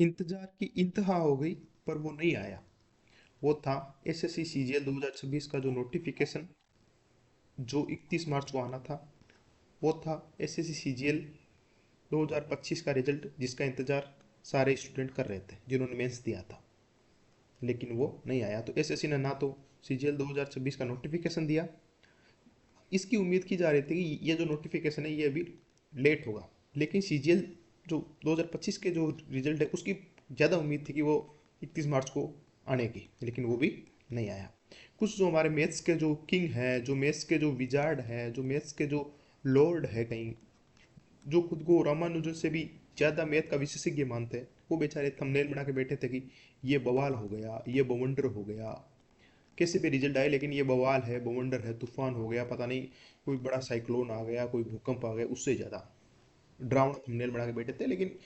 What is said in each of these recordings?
इंतजार की इंतहा हो गई, पर वो नहीं आया। वो था एसएससी सीजीएल 2026 का जो नोटिफिकेशन जो 31 मार्च को आना था। वो था एसएससी सीजीएल 2025 का रिजल्ट, जिसका इंतजार सारे स्टूडेंट कर रहे थे जिन्होंने मेंस दिया था, लेकिन वो नहीं आया। तो एसएससी ने ना तो सीजीएल 2026 का नोटिफिकेशन दिया। इसकी उम्मीद की जा रही थी कि ये जो नोटिफिकेशन है ये अभी लेट होगा, लेकिन सीजीएल जो 2025 के जो रिजल्ट है उसकी ज़्यादा उम्मीद थी कि वो 31 मार्च को आने की, लेकिन वो भी नहीं आया। कुछ जो हमारे मैथ्स के जो किंग है, जो मैथ्स के जो विजार्ड है, जो मैथ्स के जो लॉर्ड है, कहीं जो खुद को रामानुजन से भी ज़्यादा मैथ का विशेषज्ञ मानते हैं, वो बेचारे थंबनेल बना के बैठे थे कि ये बवाल हो गया, ये बवंडर हो गया, कैसे भी रिजल्ट आए लेकिन ये बवाल है, बवंडर है, तूफान हो गया, पता नहीं कोई बड़ा साइक्लोन आ गया, कोई भूकंप आ गया, उससे ज़्यादा ड्राउन थंबनेल बना के बैठे थे। लेकिन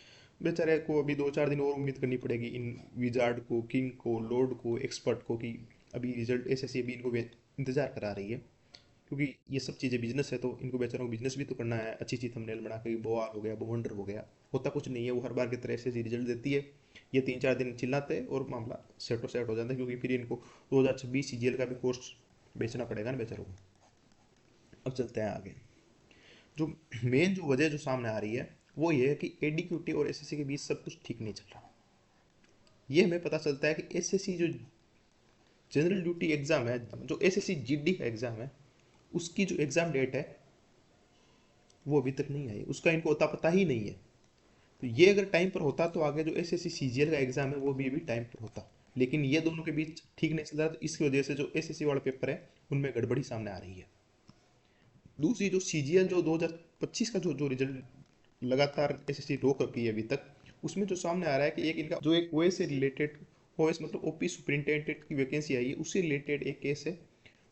बेचारे को अभी 2-4 दिन और उम्मीद करनी पड़ेगी इन विजार्ड को, किंग को, लॉर्ड को, एक्सपर्ट को, कि अभी रिजल्ट ऐसे ऐसे अभी इनको इंतजार करा रही है, क्योंकि ये सब चीज़ें बिजनेस है, तो इनको बेचारों को बिजनेस भी तो करना है। अच्छी अच्छी थंबनेल बना के बवाल हो गया, बवंडर हो गया, होता कुछ नहीं है। वो हर बार की तरह से रिजल्ट देती है, ये 3-4 दिन चिल्लाते हैं और मामला सेट हो जाता है, क्योंकि फिर इनको 2026 सीजीएल का भी कोर्स बेचना पड़ेगा ना बेचारों को। अब चलते हैं आगे। जो मेन जो वजह जो सामने आ रही है वो ये है कि एडीक्यूटी और एसएससी के बीच सब कुछ ठीक नहीं चल रहा। ये हमें पता चलता है कि एसएससी जो जनरल ड्यूटी एग्जाम है, जो एसएससी जीडी का एग्जाम है, उसकी जो एग्जाम डेट है वो अभी तक नहीं आई, उसका इनको अता पता ही नहीं है। तो ये अगर टाइम पर होता तो आगे जो एसएससी सीजीएल का एग्जाम है वो भी अभी टाइम पर होता, लेकिन ये दोनों के बीच ठीक नहीं चल रहा। तो इसकी वजह से जो एसएससी वाला पेपर है उनमें गड़बड़ी सामने आ रही है। दूसरी जो सीजीएल जो 2025 का जो जो रिजल्ट लगातार एसएससी रोक रखी है अभी तक, उसमें जो सामने आ रहा है कि एक इनका जो एक ओएस से रिलेटेड, ओएस मतलब ओपी सुपरिटेंडेंट की वैकेंसी आई है, उससे रिलेटेड एक केस है,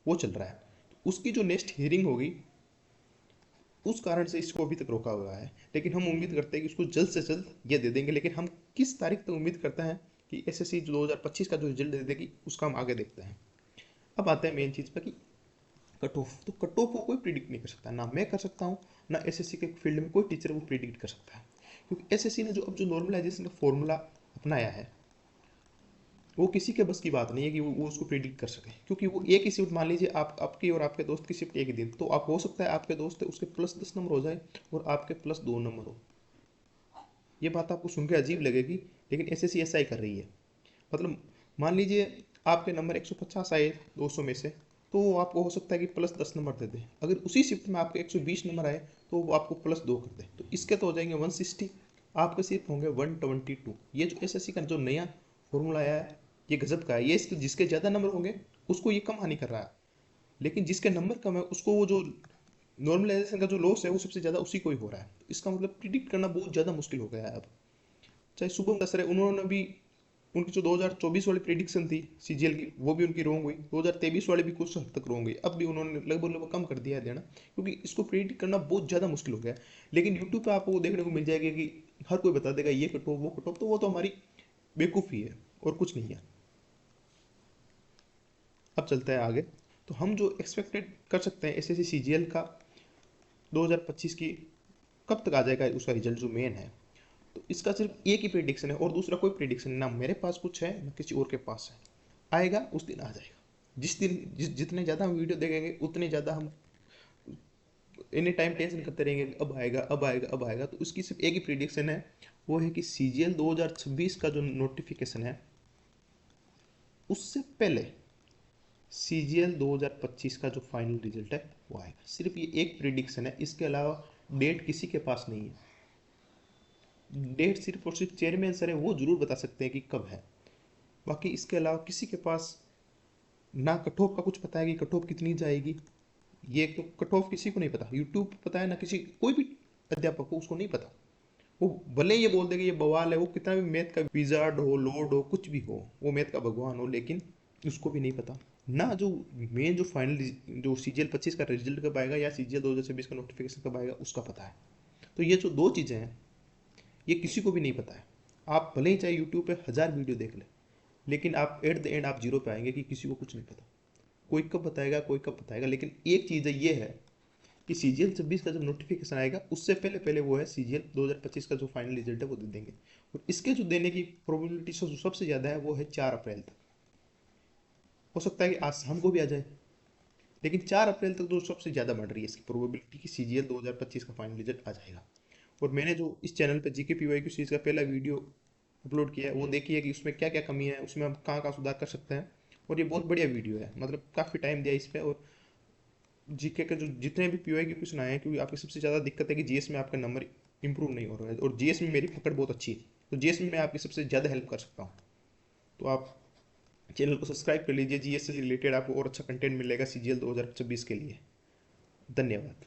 वो चल रहा है। तो उसकी जो नेक्स्ट हियरिंग होगी, उस कारण से इसको अभी तक रोका हुआ है। लेकिन हम उम्मीद करते हैं कि उसको जल्द से जल्द ये दे देंगे, लेकिन हम किस तारीख तक उम्मीद करते हैं कि एसएससी जो 2025 का जो रिजल्ट दे देगी, उसका हम आगे देखते हैं। अब आते हैं मेन चीज़ पर कि कट ऑफ। तो कट ऑफ को कोई प्रिडिक्ट नहीं कर सकता, ना मैं कर सकता हूँ, ना एसएससी के फील्ड में कोई टीचर वो प्रिडिक्ट कर सकता है, क्योंकि एसएससी ने जो अब जो नॉर्मलाइजेशन का फॉर्मूला अपनाया है, वो किसी के बस की बात नहीं है कि वो उसको प्रिडिक्ट कर सके। क्योंकि वो एक ही शिफ्ट, मान लीजिए आप आपकी और आपके दोस्त की शिफ्ट एक ही दिन, तो आप हो सकता है आपके दोस्त है उसके +10 नंबर हो जाए और आपके +2 नंबर हो। ये बात आपको सुन के अजीब लगेगी, लेकिन एसएससी ऐसा ही कर रही है। मतलब मान लीजिए आपके नंबर 150 आए 200 में से, तो वो आपको हो सकता है कि +10 नंबर दे दे। अगर उसी शिफ्ट में आपके 120 नंबर आए तो वो आपको +2 कर दे, तो इसके तो हो जाएंगे 160, आपके सिर्फ होंगे 122। ये जो एसएससी का जो नया फॉर्मूला आया है, ये गजब का है। ये इसके जिसके ज़्यादा नंबर होंगे उसको ये कम हानि कर रहा है, लेकिन जिसके नंबर कम है उसको वो जो नॉर्मलाइजेशन का जो लॉस है वो सबसे ज़्यादा उसी को ही हो रहा है। तो इसका मतलब प्रिडिक्ट करना बहुत ज़्यादा मुश्किल हो गया है अब। चाहे शुभम दसरे, उन्होंने भी उनकी जो 2024 वाली प्रिडिक्शन थी सीजीएल की, वो भी उनकी रॉन्ग हुई। 2023 वाली भी कुछ हद तक रॉन्ग हुई। अब भी उन्होंने लगभग लगभग कम कर दिया है देना, क्योंकि इसको प्रिडिक्ट करना बहुत ज़्यादा मुश्किल हो गया है। लेकिन यूट्यूब पे आपको वो देखने को मिल जाएगा कि हर कोई बता देगा ये कटो वो कटो, तो वो तो हमारी बेवकूफ़ी है और कुछ नहीं है। अब चलते हैं आगे। तो हम जो एक्सपेक्टेड कर सकते हैं एसएससी सीजीएल का 2025 की, कब तक आ जाएगा उसका रिजल्ट जो मेन है, तो इसका सिर्फ एक ही प्रिडिक्शन है और दूसरा कोई प्रिडिक्शन ना मेरे पास कुछ है ना किसी और के पास है। आएगा उस दिन आ जाएगा। जिस दिन जितने ज़्यादा हम वीडियो देखेंगे उतने ज़्यादा हम एनी टाइम टेंशन करते रहेंगे कि अब आएगा अब आएगा अब आएगा। तो उसकी सिर्फ एक ही प्रिडिक्शन है, वो है कि सीजीएल 2026 का जो नोटिफिकेशन है उससे पहले सीजीएल 2025 का जो फाइनल रिजल्ट है वो आएगा। सिर्फ ये एक प्रिडिक्शन है, इसके अलावा डेट किसी के पास नहीं है। डेट सिर्फ और सिर्फ चेयरमैन सर है, वो जरूर बता सकते हैं कि कब है। बाकी इसके अलावा किसी के पास ना कट ऑफ का कुछ पता है कि कट ऑफ कितनी जाएगी। ये तो कट ऑफ किसी को नहीं पता, यूट्यूब पे पता है ना, किसी कोई भी अध्यापक को उसको नहीं पता। वो भले ये बोल दे कि ये बवाल है, वो कितना भी मैथ का विजार्ड हो, लॉर्ड हो, कुछ भी हो, वो मैथ का भगवान हो, लेकिन उसको भी नहीं पता ना। जो मेन जो फाइनल जो सीजीएल 25 का रिजल्ट कब आएगा या सीजीएल 2026 का नोटिफिकेशन कब आएगा उसका पता है। तो ये जो दो चीज़ें हैं ये किसी को भी नहीं पता है। आप भले ही चाहे यूट्यूब पे 1000 वीडियो देख ले, लेकिन आप एट द एंड आप जीरो पे आएंगे कि किसी को कुछ नहीं पता। कोई कब बताएगा कोई कब बताएगा, लेकिन एक चीज़ है ये है कि CGL 26 का जब नोटिफिकेशन आएगा उससे पहले पहले वो है CGL 2025 का जो फाइनल रिजल्ट है वो दे देंगे। और इसके जो देने की प्रोबेबिलिटी जो सबसे ज़्यादा है वो है 4 अप्रैल तक। हो सकता है कि आज शाम को भी आ जाए, लेकिन 4 अप्रैल तक तो सबसे ज़्यादा बढ़ रही है इसकी प्रोबेबिलिटी कि CGL 2025 का फाइनल रिजल्ट आ जाएगा। और मैंने जो इस चैनल पर GK PYQ सीरीज का पहला वीडियो अपलोड किया है वो देखिए कि उसमें क्या क्या कमी है, उसमें हम कहाँ कहाँ सुधार कर सकते हैं। और ये बहुत बढ़िया वीडियो है, मतलब काफ़ी टाइम दिया इस पर। और जीके के जो जितने भी PYQ क्वेश्चन आए हैं, क्योंकि आपकी सबसे ज़्यादा दिक्कत है कि GS में आपका नंबर इंप्रूव नहीं हो रहा है, और GS में मेरी पकड़ बहुत अच्छी है, तो GS में मैं आपकी सबसे ज़्यादा हेल्प कर सकता हूँ। तो आप चैनल को सब्सक्राइब कर लीजिए, GS से रिलेटेड आपको और अच्छा कंटेंट मिलेगा CGL 2026 के लिए। धन्यवाद।